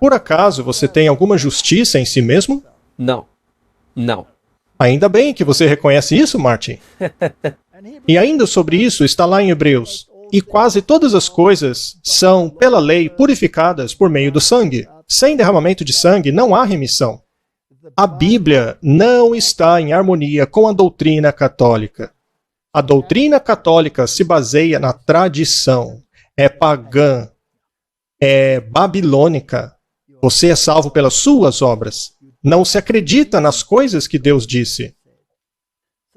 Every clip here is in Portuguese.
Por acaso você tem alguma justiça em si mesmo? Não. Não. Ainda bem que você reconhece isso, Martin. E ainda sobre isso está lá em Hebreus. E quase todas as coisas são, pela lei, purificadas por meio do sangue. Sem derramamento de sangue não há remissão. A Bíblia não está em harmonia com a doutrina católica. A doutrina católica se baseia na tradição. É pagã. É babilônica. Você é salvo pelas suas obras. Não se acredita nas coisas que Deus disse.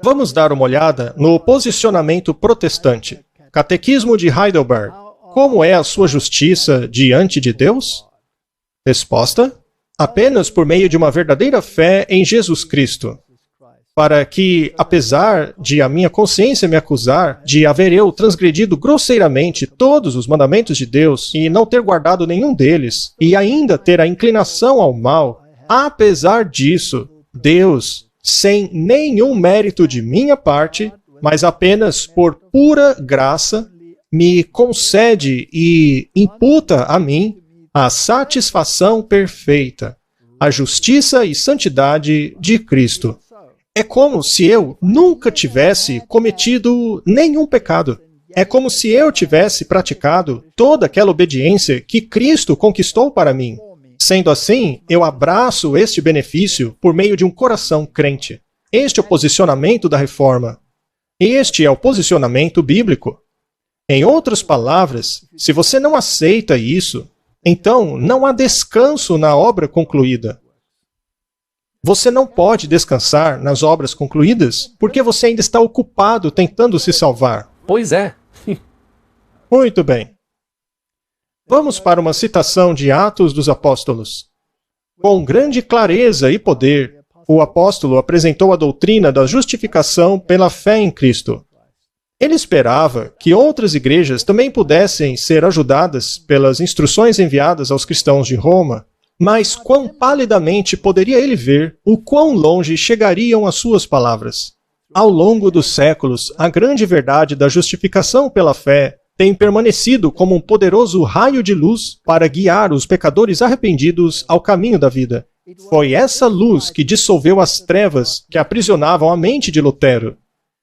Vamos dar uma olhada no posicionamento protestante. Catequismo de Heidelberg. Como é a sua justiça diante de Deus? Resposta: apenas por meio de uma verdadeira fé em Jesus Cristo. Para que, apesar de a minha consciência me acusar de haver eu transgredido grosseiramente todos os mandamentos de Deus e não ter guardado nenhum deles, e ainda ter a inclinação ao mal, apesar disso, Deus, sem nenhum mérito de minha parte, mas apenas por pura graça, me concede e imputa a mim a satisfação perfeita, a justiça e santidade de Cristo. É como se eu nunca tivesse cometido nenhum pecado. É como se eu tivesse praticado toda aquela obediência que Cristo conquistou para mim. Sendo assim, eu abraço este benefício por meio de um coração crente. Este é o posicionamento da Reforma. Este é o posicionamento bíblico. Em outras palavras, se você não aceita isso, então não há descanso na obra concluída. Você não pode descansar nas obras concluídas porque você ainda está ocupado tentando se salvar. Pois é. Muito bem. Vamos para uma citação de Atos dos Apóstolos. Com grande clareza e poder, o apóstolo apresentou a doutrina da justificação pela fé em Cristo. Ele esperava que outras igrejas também pudessem ser ajudadas pelas instruções enviadas aos cristãos de Roma, mas quão palidamente poderia ele ver o quão longe chegariam as suas palavras. Ao longo dos séculos, a grande verdade da justificação pela fé tem permanecido como um poderoso raio de luz para guiar os pecadores arrependidos ao caminho da vida. Foi essa luz que dissolveu as trevas que aprisionavam a mente de Lutero,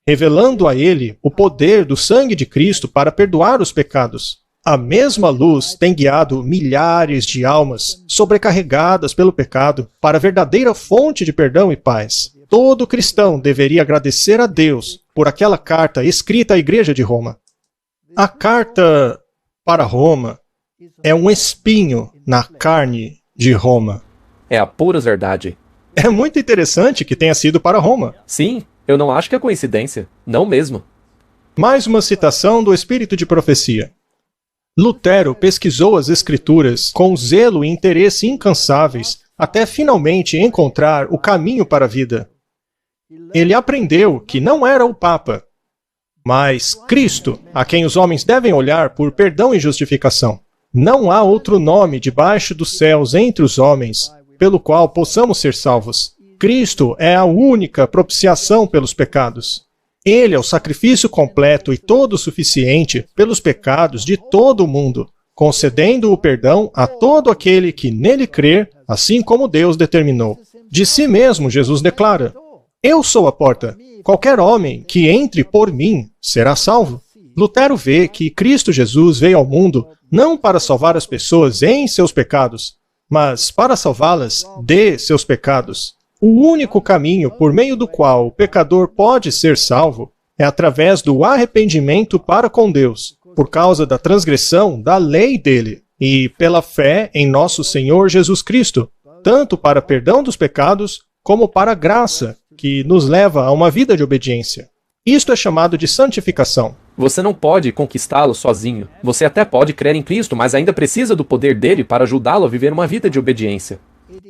revelando a ele o poder do sangue de Cristo para perdoar os pecados. A mesma luz tem guiado milhares de almas sobrecarregadas pelo pecado para a verdadeira fonte de perdão e paz. Todo cristão deveria agradecer a Deus por aquela carta escrita à Igreja de Roma. A carta para Roma é um espinho na carne de Roma. É a pura verdade. É muito interessante que tenha sido para Roma. Sim, eu não acho que é coincidência. Não mesmo. Mais uma citação do Espírito de Profecia. Lutero pesquisou as Escrituras com zelo e interesse incansáveis até finalmente encontrar o caminho para a vida. Ele aprendeu que não era o Papa, mas Cristo, a quem os homens devem olhar por perdão e justificação. Não há outro nome debaixo dos céus entre os homens pelo qual possamos ser salvos. Cristo é a única propiciação pelos pecados. Ele é o sacrifício completo e todo suficiente pelos pecados de todo o mundo, concedendo o perdão a todo aquele que nele crer, assim como Deus determinou. De si mesmo, Jesus declara: eu sou a porta. Qualquer homem que entre por mim será salvo. Lutero vê que Cristo Jesus veio ao mundo não para salvar as pessoas em seus pecados, mas para salvá-las de seus pecados. O único caminho por meio do qual o pecador pode ser salvo é através do arrependimento para com Deus, por causa da transgressão da lei dele, e pela fé em nosso Senhor Jesus Cristo, tanto para perdão dos pecados, como para a graça, que nos leva a uma vida de obediência. Isto é chamado de santificação. Você não pode conquistá-lo sozinho. Você até pode crer em Cristo, mas ainda precisa do poder dele para ajudá-lo a viver uma vida de obediência.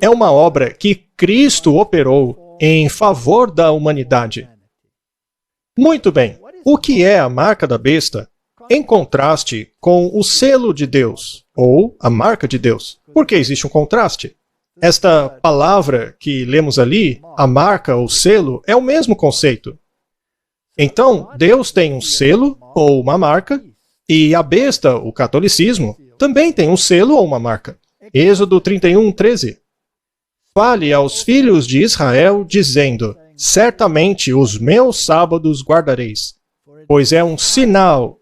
É uma obra que Cristo operou em favor da humanidade. Muito bem. O que é a marca da besta em contraste com o selo de Deus, ou a marca de Deus? Por que existe um contraste? Esta palavra que lemos ali, a marca ou selo, é o mesmo conceito. Então, Deus tem um selo ou uma marca, e a besta, o catolicismo, também tem um selo ou uma marca. Êxodo 31:13. Fale aos filhos de Israel, dizendo: certamente os meus sábados guardareis, pois é um sinal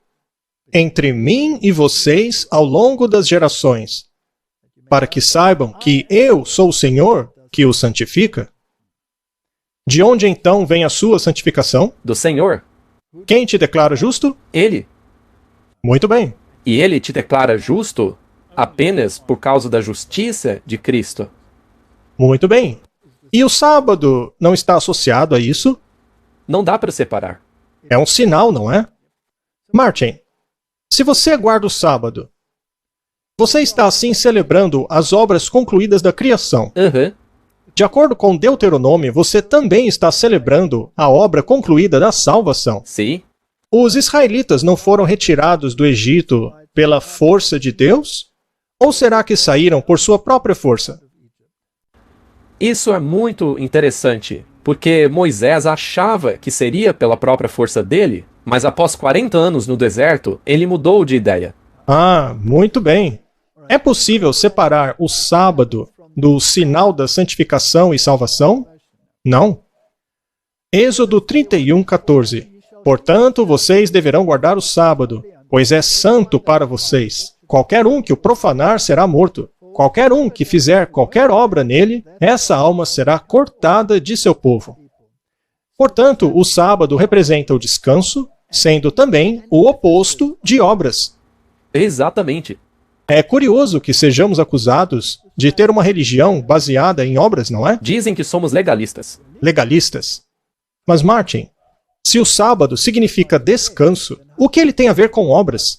entre mim e vocês ao longo das gerações, para que saibam que eu sou o Senhor que os santifica. De onde então vem a sua santificação? Do Senhor. Quem te declara justo? Ele. Muito bem. E ele te declara justo apenas por causa da justiça de Cristo. Muito bem. E o sábado não está associado a isso? Não dá para separar. É um sinal, não é? Martin, se você guarda o sábado, você está assim celebrando as obras concluídas da criação. Aham. De acordo com Deuteronômio, você também está celebrando a obra concluída da salvação. Sim. Os israelitas não foram retirados do Egito pela força de Deus? Ou será que saíram por sua própria força? Isso é muito interessante, porque Moisés achava que seria pela própria força dele, mas após 40 anos no deserto, ele mudou de ideia. Ah, muito bem. É possível separar o sábado do sinal da santificação e salvação? Não. Êxodo 31:14. Portanto, vocês deverão guardar o sábado, pois é santo para vocês. Qualquer um que o profanar será morto. Qualquer um que fizer qualquer obra nele, essa alma será cortada de seu povo. Portanto, o sábado representa o descanso, sendo também o oposto de obras. Exatamente. É curioso que sejamos acusados de ter uma religião baseada em obras, não é? Dizem que somos legalistas. Legalistas. Mas, Martin, se o sábado significa descanso, o que ele tem a ver com obras?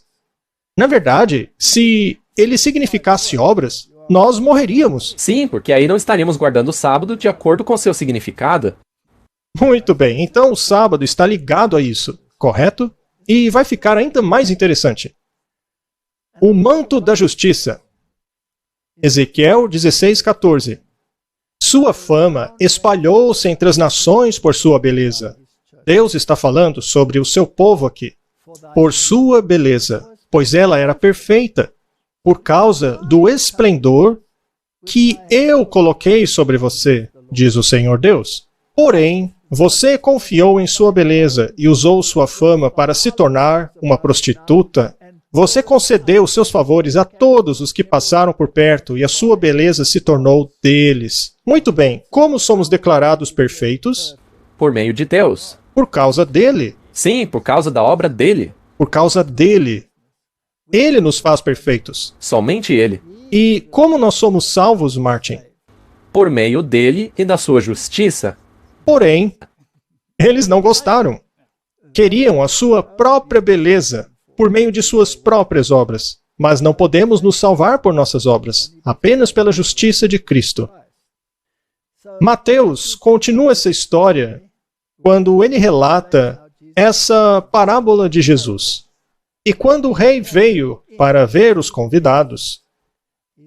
Na verdade, se ele significasse obras, nós morreríamos. Sim, porque aí não estaríamos guardando o sábado de acordo com seu significado. Muito bem, então o sábado está ligado a isso, correto? E vai ficar ainda mais interessante. O manto da justiça. Ezequiel 16:14. Sua fama espalhou-se entre as nações por sua beleza. Deus está falando sobre o seu povo aqui. Por sua beleza, pois ela era perfeita, por causa do esplendor que eu coloquei sobre você, diz o Senhor Deus. Porém, você confiou em sua beleza e usou sua fama para se tornar uma prostituta. Você concedeu seus favores a todos os que passaram por perto e a sua beleza se tornou deles. Muito bem, como somos declarados perfeitos? Por meio de Deus. Por causa dele. Sim, por causa da obra dele. Por causa dele. Ele nos faz perfeitos. Somente ele. E como nós somos salvos, Martin? Por meio dele e da sua justiça. Porém, eles não gostaram. Queriam a sua própria beleza por meio de suas próprias obras. Mas não podemos nos salvar por nossas obras, apenas pela justiça de Cristo. Mateus continua essa história quando ele relata essa parábola de Jesus. E quando o rei veio para ver os convidados,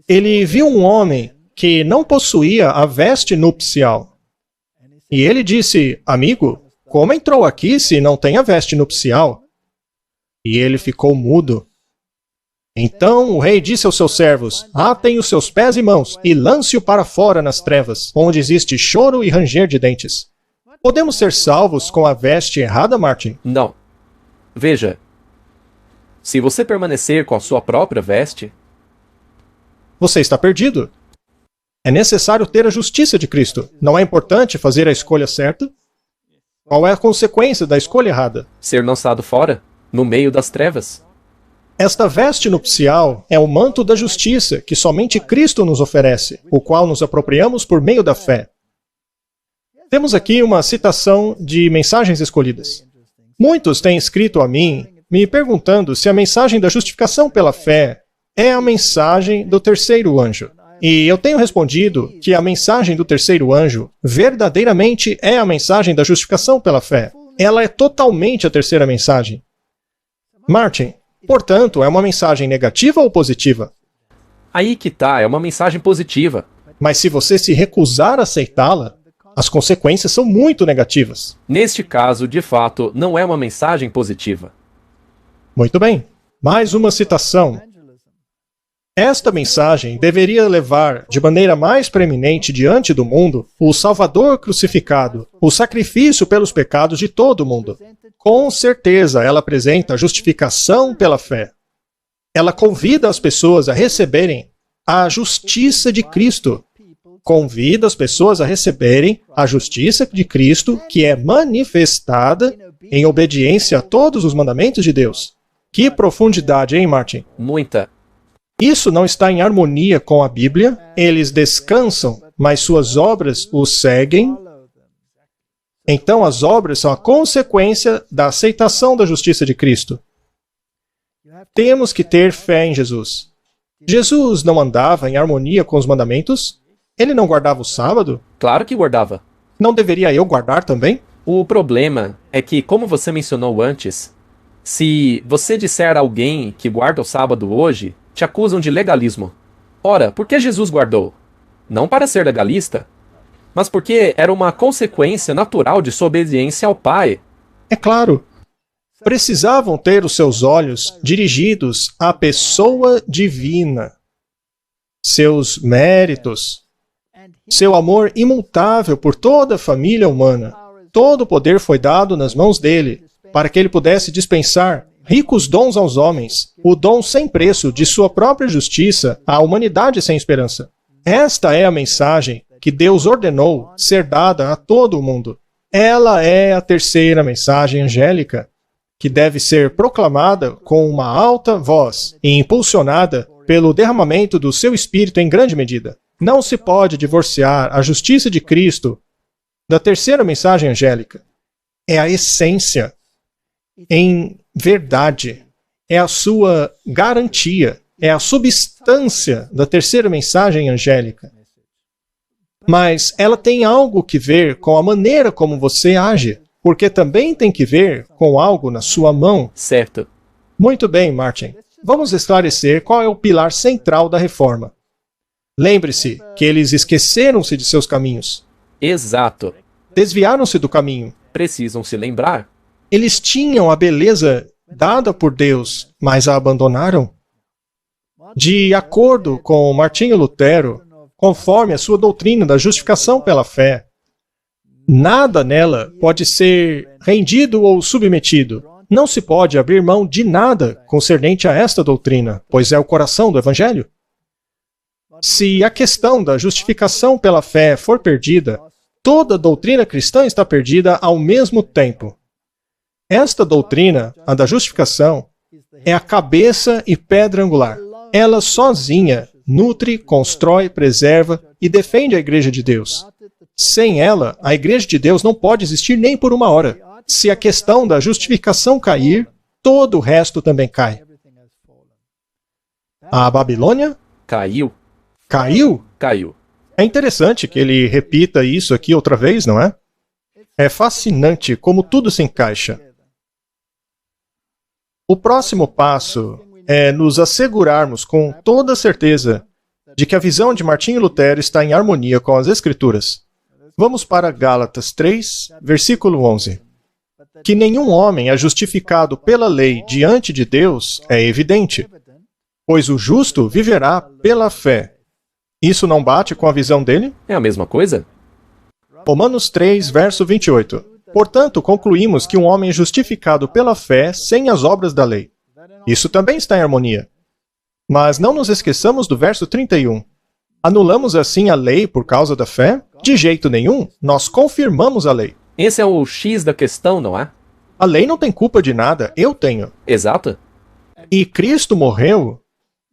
ele viu um homem que não possuía a veste nupcial. E ele disse: amigo, como entrou aqui se não tem a veste nupcial? E ele ficou mudo. Então o rei disse aos seus servos: atem os seus pés e mãos e lance-o para fora nas trevas, onde existe choro e ranger de dentes. Podemos ser salvos com a veste errada, Martin? Não. Veja, se você permanecer com a sua própria veste, você está perdido. É necessário ter a justiça de Cristo. Não é importante fazer a escolha certa? Qual é a consequência da escolha errada? ser lançado fora, no meio das trevas. Esta veste nupcial é o manto da justiça que somente Cristo nos oferece, o qual nos apropriamos por meio da fé. Temos aqui uma citação de Mensagens Escolhidas. Muitos têm escrito a mim, me perguntando se a mensagem da justificação pela fé é a mensagem do terceiro anjo. E eu tenho respondido que a mensagem do terceiro anjo verdadeiramente é a mensagem da justificação pela fé. Ela é totalmente a terceira mensagem. Martin, portanto, é uma mensagem negativa ou positiva? Aí que tá, é uma mensagem positiva. Mas se você se recusar a aceitá-la, as consequências são muito negativas. Neste caso, de fato, não é uma mensagem positiva. Muito bem. Mais uma citação. Esta mensagem deveria levar de maneira mais preeminente diante do mundo o Salvador crucificado, o sacrifício pelos pecados de todo o mundo. Com certeza, ela apresenta a justificação pela fé. Ela convida as pessoas a receberem a justiça de Cristo. Convida as pessoas a receberem a justiça de Cristo, que é manifestada em obediência a todos os mandamentos de Deus. Que profundidade, hein, Martin? Muita. Isso não está em harmonia com a Bíblia. Eles descansam, mas suas obras os seguem. Então, as obras são a consequência da aceitação da justiça de Cristo. Temos que ter fé em Jesus. Jesus não andava em harmonia com os mandamentos? Ele não guardava o sábado? Claro que guardava. Não deveria eu guardar também? O problema é que, como você mencionou antes, se você disser a alguém que guarda o sábado hoje, te acusam de legalismo. Ora, por que Jesus guardou? Não para ser legalista, mas porque era uma consequência natural de sua obediência ao Pai. É claro. Precisavam ter os seus olhos dirigidos à pessoa divina, seus méritos, seu amor imutável por toda a família humana. Todo o poder foi dado nas mãos dele, para que ele pudesse dispensar ricos dons aos homens, o dom sem preço de sua própria justiça à humanidade sem esperança. Esta é a mensagem que Deus ordenou ser dada a todo o mundo. Ela é a terceira mensagem angélica, que deve ser proclamada com uma alta voz e impulsionada pelo derramamento do seu Espírito em grande medida. Não se pode divorciar a justiça de Cristo da terceira mensagem angélica. É a essência, em verdade, é a sua garantia, é a substância da terceira mensagem angélica. Mas ela tem algo que ver com a maneira como você age, porque também tem que ver com algo na sua mão. Certo. Muito bem, Martin. Vamos esclarecer qual é o pilar central da reforma. Lembre-se que eles esqueceram-se de seus caminhos. Exato. Desviaram-se do caminho. Precisam se lembrar. Eles tinham a beleza dada por Deus, mas a abandonaram. De acordo com Martinho Lutero, conforme a sua doutrina da justificação pela fé, nada nela pode ser rendido ou submetido. Não se pode abrir mão de nada concernente a esta doutrina, pois é o coração do Evangelho. Se a questão da justificação pela fé for perdida, toda a doutrina cristã está perdida ao mesmo tempo. Esta doutrina, a da justificação, é a cabeça e pedra angular. Ela sozinha nutre, constrói, preserva e defende a Igreja de Deus. Sem ela, a Igreja de Deus não pode existir nem por uma hora. Se a questão da justificação cair, todo o resto também cai. A Babilônia Caiu. caiu? Caiu. É interessante que ele repita isso aqui outra vez, não é? É fascinante como tudo se encaixa. O próximo passo é nos assegurarmos com toda certeza de que a visão de Martinho Lutero está em harmonia com as Escrituras. Vamos para Gálatas 3, versículo 11. Que nenhum homem é justificado pela lei diante de Deus é evidente, pois o justo viverá pela fé. Isso não bate com a visão dele? É a mesma coisa? Romanos 3, verso 28. Portanto, concluímos que um homem é justificado pela fé sem as obras da lei. Isso também está em harmonia. Mas não nos esqueçamos do verso 31. Anulamos assim a lei por causa da fé? De jeito nenhum. Nós confirmamos a lei. Esse é o X da questão, não é? A lei não tem culpa de nada, eu tenho. Exato. E Cristo morreu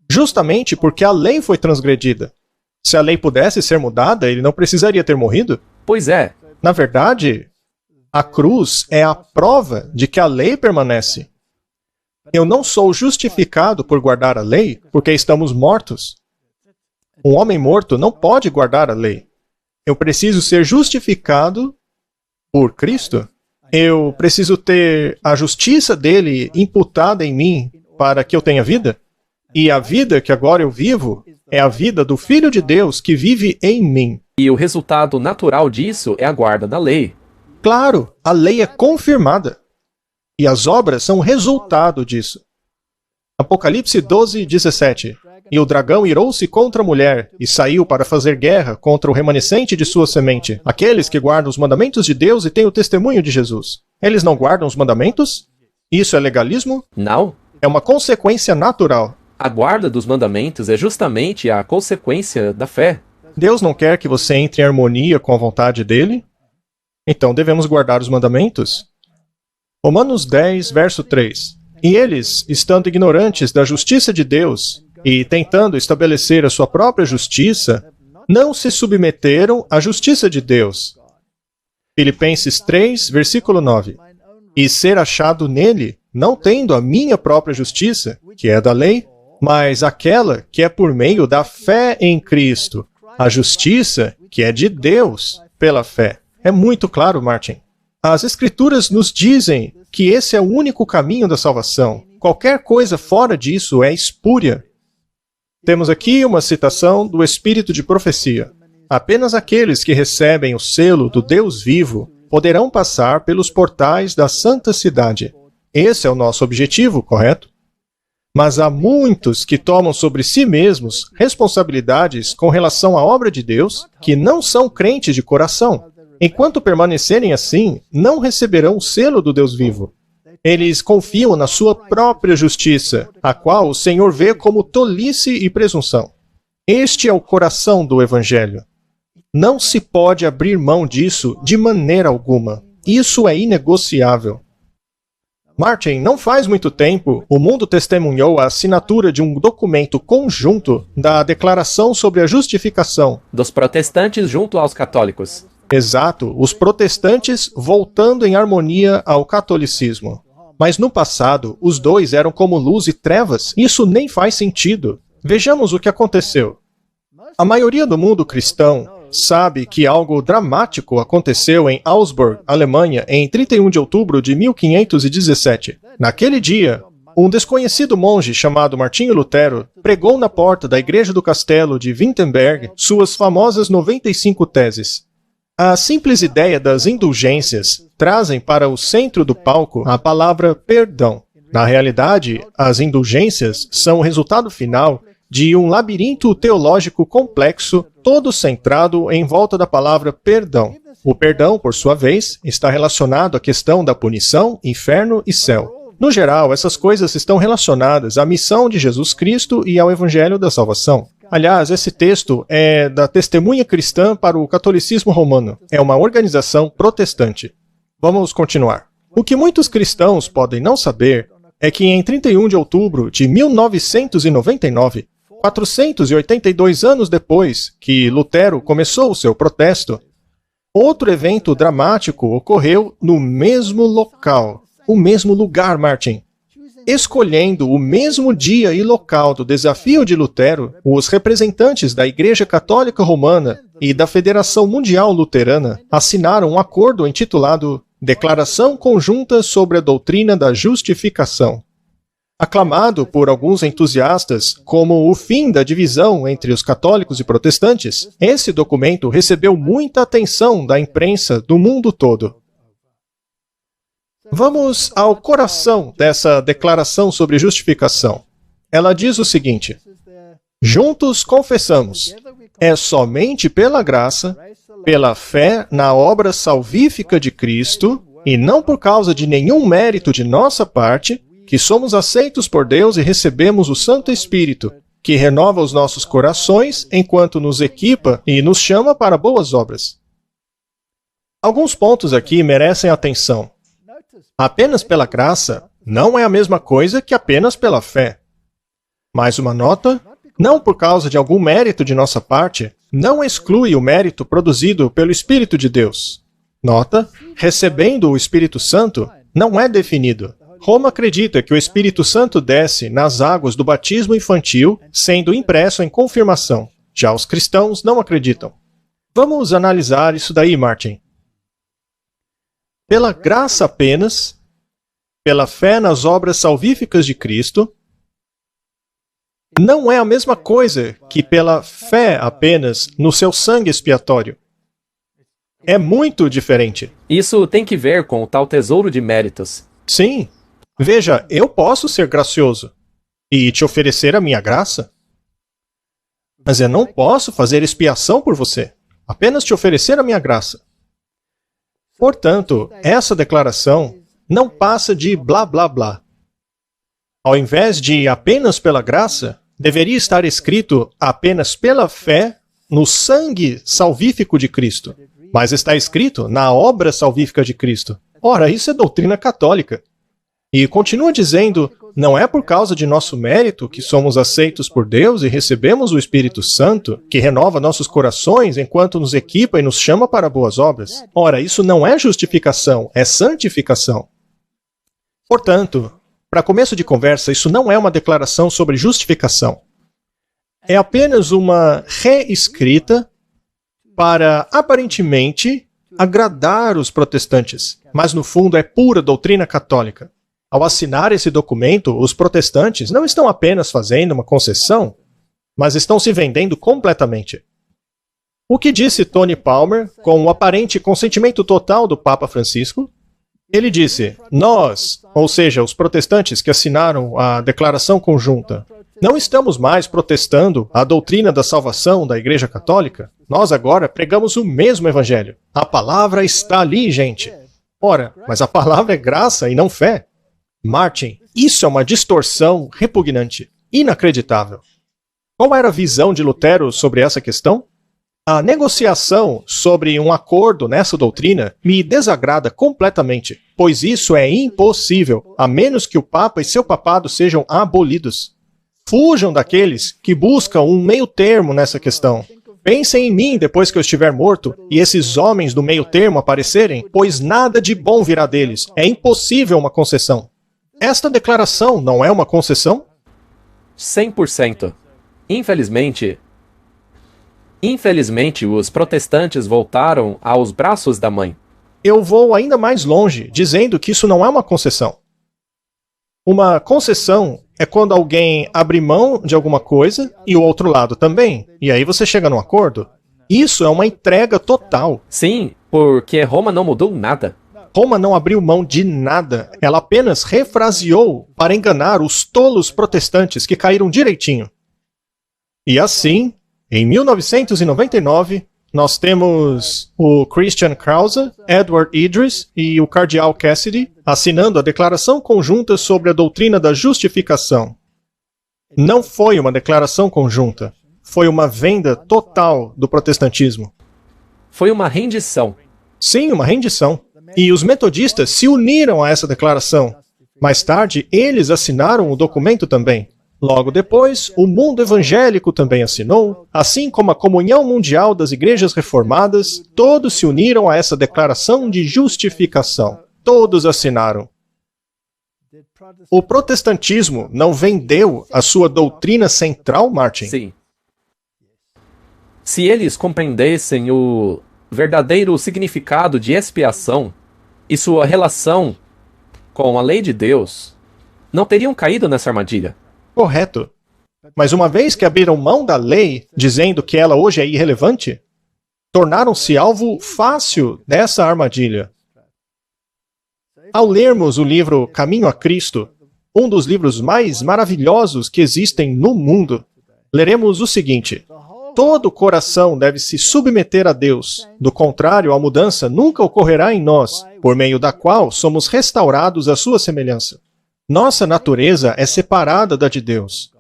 justamente porque a lei foi transgredida. Se a lei pudesse ser mudada, ele não precisaria ter morrido? Pois é. Na verdade, a cruz é a prova de que a lei permanece. Eu não sou justificado por guardar a lei, porque estamos mortos. Um homem morto não pode guardar a lei. Eu preciso ser justificado por Cristo. Eu preciso ter a justiça dele imputada em mim para que eu tenha vida. E a vida que agora eu vivo é a vida do Filho de Deus que vive em mim. E o resultado natural disso é a guarda da lei. Claro, a lei é confirmada. E as obras são resultado disso. Apocalipse 12, 17. E o dragão irou-se contra a mulher, e saiu para fazer guerra contra o remanescente de sua semente, aqueles que guardam os mandamentos de Deus e têm o testemunho de Jesus. Eles não guardam os mandamentos? Isso é legalismo? Não. É uma consequência natural. A guarda dos mandamentos é justamente a consequência da fé. Deus não quer que você entre em harmonia com a vontade dele? Então devemos guardar os mandamentos. Romanos 10, verso 3. E eles, estando ignorantes da justiça de Deus e tentando estabelecer a sua própria justiça, não se submeteram à justiça de Deus. Filipenses 3, versículo 9. E ser achado nele, não tendo a minha própria justiça, que é da lei, mas aquela que é por meio da fé em Cristo, a justiça que é de Deus pela fé. É muito claro, Martin. As Escrituras nos dizem que esse é o único caminho da salvação. Qualquer coisa fora disso é espúria. Temos aqui uma citação do Espírito de Profecia. Apenas aqueles que recebem o selo do Deus vivo poderão passar pelos portais da santa cidade. Esse é o nosso objetivo, correto? Mas há muitos que tomam sobre si mesmos responsabilidades com relação à obra de Deus que não são crentes de coração. Enquanto permanecerem assim, não receberão o selo do Deus vivo. Eles confiam na sua própria justiça, a qual o Senhor vê como tolice e presunção. Este é o coração do Evangelho. Não se pode abrir mão disso de maneira alguma. Isso é inegociável. Martin, não faz muito tempo, o mundo testemunhou a assinatura de um documento conjunto da Declaração sobre a Justificação. Dos protestantes junto aos católicos. Exato, os protestantes voltando em harmonia ao catolicismo. Mas no passado, os dois eram como luz e trevas. Isso nem faz sentido. Vejamos o que aconteceu. A maioria do mundo cristão sabe que algo dramático aconteceu em Augsburg, Alemanha, em 31 de outubro de 1517. Naquele dia, um desconhecido monge chamado Martinho Lutero pregou na porta da igreja do castelo de Wittenberg suas famosas 95 teses. A simples ideia das indulgências trazem para o centro do palco a palavra perdão. Na realidade, as indulgências são o resultado final de um labirinto teológico complexo, todo centrado em volta da palavra perdão. O perdão, por sua vez, está relacionado à questão da punição, inferno e céu. No geral, essas coisas estão relacionadas à missão de Jesus Cristo e ao Evangelho da Salvação. Aliás, esse texto é da Testemunha Cristã para o Catolicismo Romano. É uma organização protestante. Vamos continuar. O que muitos cristãos podem não saber é que em 31 de outubro de 1999, 482 anos depois que Lutero começou o seu protesto, outro evento dramático ocorreu no mesmo local, o mesmo lugar, Martin. Escolhendo o mesmo dia e local do desafio de Lutero, os representantes da Igreja Católica Romana e da Federação Mundial Luterana assinaram um acordo intitulado Declaração Conjunta sobre a Doutrina da Justificação. Aclamado por alguns entusiastas como o fim da divisão entre os católicos e protestantes, esse documento recebeu muita atenção da imprensa do mundo todo. Vamos ao coração dessa declaração sobre justificação. Ela diz o seguinte: juntos confessamos, é somente pela graça, pela fé na obra salvífica de Cristo, e não por causa de nenhum mérito de nossa parte, que somos aceitos por Deus e recebemos o Santo Espírito, que renova os nossos corações enquanto nos equipa e nos chama para boas obras. Alguns pontos aqui merecem atenção. Apenas pela graça não é a mesma coisa que apenas pela fé. Mais uma nota: não por causa de algum mérito de nossa parte, não exclui o mérito produzido pelo Espírito de Deus. Nota: recebendo o Espírito Santo não é definido. Roma acredita que o Espírito Santo desce nas águas do batismo infantil, sendo impresso em confirmação. Já os cristãos não acreditam. Vamos analisar isso daí, Martin. Pela graça apenas, pela fé nas obras salvíficas de Cristo, não é a mesma coisa que pela fé apenas no seu sangue expiatório. É muito diferente. Isso tem que ver com o tal tesouro de méritos. Sim. Veja, eu posso ser gracioso e te oferecer a minha graça. Mas eu não posso fazer expiação por você, apenas te oferecer a minha graça. Portanto, essa declaração não passa de blá blá blá. Ao invés de apenas pela graça, deveria estar escrito apenas pela fé no sangue salvífico de Cristo. Mas está escrito na obra salvífica de Cristo. Ora, isso é doutrina católica. E continua dizendo, não é por causa de nosso mérito que somos aceitos por Deus e recebemos o Espírito Santo, que renova nossos corações enquanto nos equipa e nos chama para boas obras. Ora, isso não é justificação, é santificação. Portanto, para começo de conversa, isso não é uma declaração sobre justificação. É apenas uma reescrita para, aparentemente, agradar os protestantes, mas no fundo é pura doutrina católica. Ao assinar esse documento, os protestantes não estão apenas fazendo uma concessão, mas estão se vendendo completamente. O que disse Tony Palmer, com o aparente consentimento total do Papa Francisco? Ele disse, nós, ou seja, os protestantes que assinaram a declaração conjunta, não estamos mais protestando a doutrina da salvação da Igreja Católica. Nós agora pregamos o mesmo evangelho. A palavra está ali, gente. Ora, mas a palavra é graça e não fé. Martin, isso é uma distorção repugnante, inacreditável. Qual era a visão de Lutero sobre essa questão? A negociação sobre um acordo nessa doutrina me desagrada completamente, pois isso é impossível, a menos que o Papa e seu papado sejam abolidos. Fujam daqueles que buscam um meio termo nessa questão. Pensem em mim depois que eu estiver morto e esses homens do meio termo aparecerem, pois nada de bom virá deles. É impossível uma concessão. Esta declaração não é uma concessão? 100%. Infelizmente, os protestantes voltaram aos braços da mãe. Eu vou ainda mais longe, dizendo que isso não é uma concessão. Uma concessão é quando alguém abre mão de alguma coisa e o outro lado também. E aí você chega num acordo. Isso é uma entrega total. Sim, porque Roma não mudou nada. Roma não abriu mão de nada. Ela apenas refraseou para enganar os tolos protestantes que caíram direitinho. E assim, em 1999, nós temos o Christian Krause, Edward Idris e o Cardeal Cassidy assinando a declaração conjunta sobre a doutrina da justificação. Não foi uma declaração conjunta, foi uma venda total do protestantismo. Foi uma rendição. Sim, uma rendição. E os metodistas se uniram a essa declaração. Mais tarde, eles assinaram o documento também. Logo depois, o mundo evangélico também assinou, assim como a Comunhão Mundial das Igrejas Reformadas, todos se uniram a essa declaração de justificação. Todos assinaram. O protestantismo não vendeu a sua doutrina central, Martin? Sim. Se eles compreendessem o verdadeiro significado de expiação e sua relação com a lei de Deus, não teriam caído nessa armadilha. Correto. Mas uma vez que abriram mão da lei, dizendo que ela hoje é irrelevante, tornaram-se alvo fácil dessa armadilha. Ao lermos o livro Caminho a Cristo, um dos livros mais maravilhosos que existem no mundo, leremos o seguinte: todo coração deve se submeter a Deus. Do contrário, a mudança nunca ocorrerá em nós, por meio da qual somos restaurados à sua semelhança. Nossa natureza é separada da de Deus.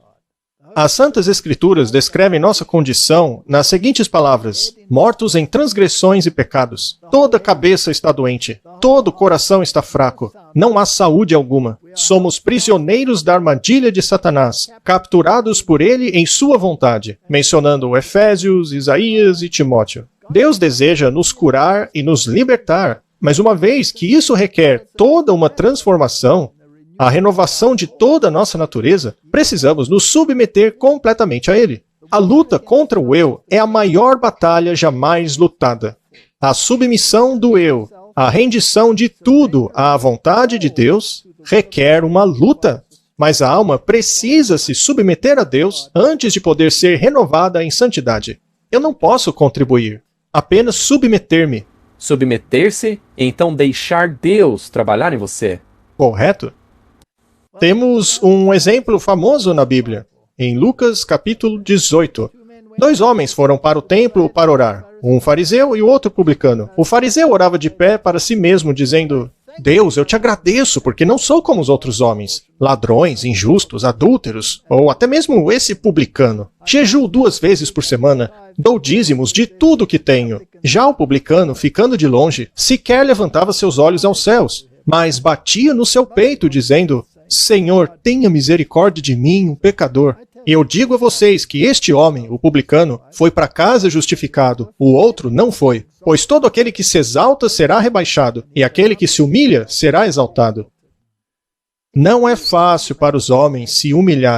As Santas Escrituras descrevem nossa condição nas seguintes palavras: mortos em transgressões e pecados. Toda cabeça está doente, todo coração está fraco, não há saúde alguma. Somos prisioneiros da armadilha de Satanás, capturados por ele em sua vontade, mencionando Efésios, Isaías e Timóteo. Deus deseja nos curar e nos libertar, mas uma vez que isso requer toda uma transformação, a renovação de toda a nossa natureza, precisamos nos submeter completamente a ele. A luta contra o eu é a maior batalha jamais lutada. A submissão do eu, a rendição de tudo à vontade de Deus, requer uma luta. Mas a alma precisa se submeter a Deus antes de poder ser renovada em santidade. Eu não posso contribuir, apenas submeter-me. Submeter-se e então deixar Deus trabalhar em você. Correto? Temos um exemplo famoso na Bíblia, em Lucas capítulo 18. 2 homens foram para o templo para orar, um fariseu e o outro publicano. O fariseu orava de pé para si mesmo, dizendo: Deus, eu te agradeço, porque não sou como os outros homens, ladrões, injustos, adúlteros, ou até mesmo esse publicano. Jejuo 2 vezes por semana, dou dízimos de tudo que tenho. Já o publicano, ficando de longe, sequer levantava seus olhos aos céus, mas batia no seu peito, dizendo: Senhor, tenha misericórdia de mim, um pecador. E eu digo a vocês que este homem, o publicano, foi para casa justificado, o outro não foi. Pois todo aquele que se exalta será rebaixado, e aquele que se humilha será exaltado. Não é fácil para os homens se humilhar.